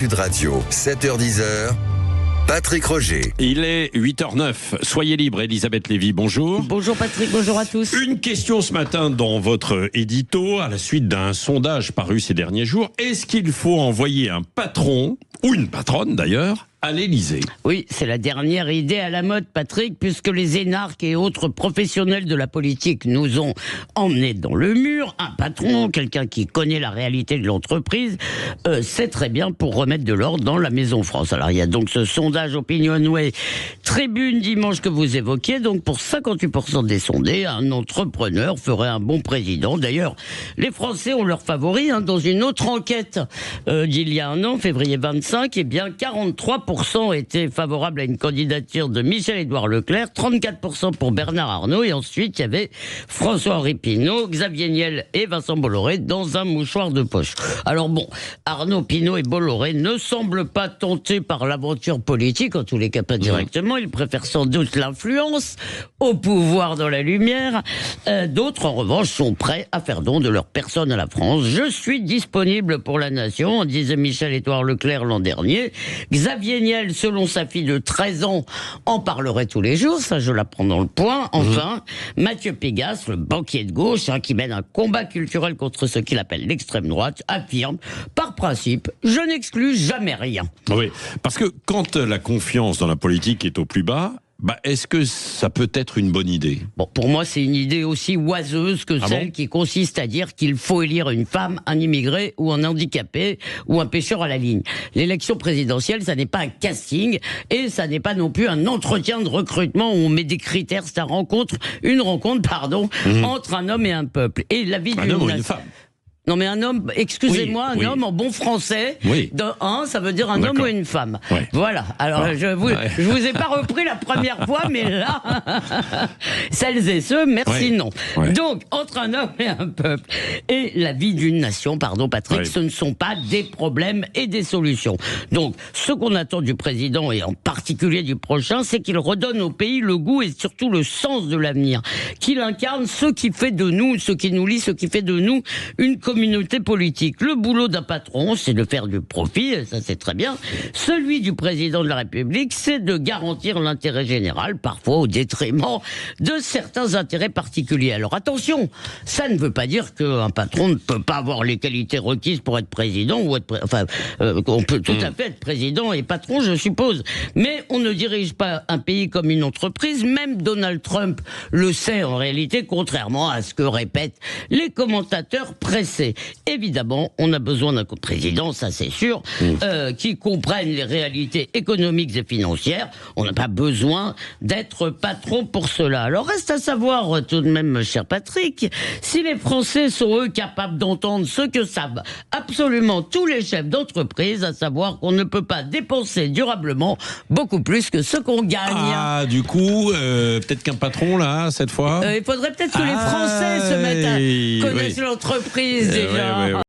Sud Radio, 7h-10h, Patrick Roger. Il est 8h09. Soyez libre, Elisabeth Lévy, bonjour. Bonjour Patrick, bonjour à tous. Une question ce matin dans votre édito, à la suite d'un sondage paru ces derniers jours. Est-ce qu'il faut envoyer un patron, ou une patronne d'ailleurs, à l'Élysée? Oui, c'est la dernière idée à la mode, Patrick, puisque les énarques et autres professionnels de la politique nous ont emmenés dans le mur. Un patron, quelqu'un qui connaît la réalité de l'entreprise, c'est très bien pour remettre de l'ordre dans la Maison France. Alors, il y a donc ce sondage Opinionway Tribune dimanche que vous évoquiez. Donc, pour 58% des sondés, un entrepreneur ferait un bon président. D'ailleurs, les Français ont leur favori. Dans une autre enquête d'il y a un an, février 25, eh bien, 43% étaient favorables à une candidature de Michel-Édouard Leclerc, 34% pour Bernard Arnault, et ensuite il y avait François-Henri Pinault, Xavier Niel et Vincent Bolloré dans un mouchoir de poche. Alors bon, Arnault, Pinault et Bolloré ne semblent pas tentés par l'aventure politique, en tous les cas pas directement, ils préfèrent sans doute l'influence au pouvoir dans la lumière. D'autres en revanche sont prêts à faire don de leur personne à la France. Je suis disponible pour la nation, disait Michel-Édouard Leclerc l'an dernier. Xavier Niel, selon sa fille de 13 ans, en parlerait tous les jours, ça je l'apprends dans le point. Enfin, Mathieu Pégas, le banquier de gauche, qui mène un combat culturel contre ce qu'il appelle l'extrême droite, affirme, par principe, je n'exclus jamais rien. Oui, parce que quand la confiance dans la politique est au plus bas, est-ce que ça peut être une bonne idée? Bon, pour moi, c'est une idée aussi oiseuse que celle qui consiste à dire qu'il faut élire une femme, un immigré ou un handicapé ou un pêcheur à la ligne. L'élection présidentielle, ça n'est pas un casting et ça n'est pas non plus un entretien de recrutement où on met des critères. C'est une rencontre, entre un homme et un peuple. Et la vie un homme ou une femme? Non mais un homme, excusez-moi, un homme en bon français, ça veut dire un homme ou une femme. Ouais. Voilà, alors je vous ai pas repris la première fois, mais là, celles et ceux, merci non. Ouais. Donc, entre un homme et un peuple, et la vie d'une nation, Patrick, ce ne sont pas des problèmes et des solutions. Donc, ce qu'on attend du président, et en particulier du prochain, c'est qu'il redonne au pays le goût et surtout le sens de l'avenir, qu'il incarne ce qui fait de nous, ce qui nous lie, ce qui fait de nous une communauté politique. Le boulot d'un patron, c'est de faire du profit, ça c'est très bien. Celui du président de la République, c'est de garantir l'intérêt général, parfois au détriment de certains intérêts particuliers. Alors attention, ça ne veut pas dire qu'un patron ne peut pas avoir les qualités requises pour être président, ou on peut tout à fait être président et patron, je suppose. Mais on ne dirige pas un pays comme une entreprise, même Donald Trump le sait en réalité, contrairement à ce que répètent les commentateurs pressés. Évidemment, on a besoin d'un président, ça c'est sûr, qui comprenne les réalités économiques et financières. On n'a pas besoin d'être patron pour cela. Alors reste à savoir tout de même, cher Patrick, si les Français sont eux capables d'entendre ce que savent absolument tous les chefs d'entreprise, à savoir qu'on ne peut pas dépenser durablement beaucoup plus que ce qu'on gagne. Ah, du coup, peut-être qu'un patron là, cette fois. Il faudrait peut-être que les Français se mettent à connaître l'entreprise déjà.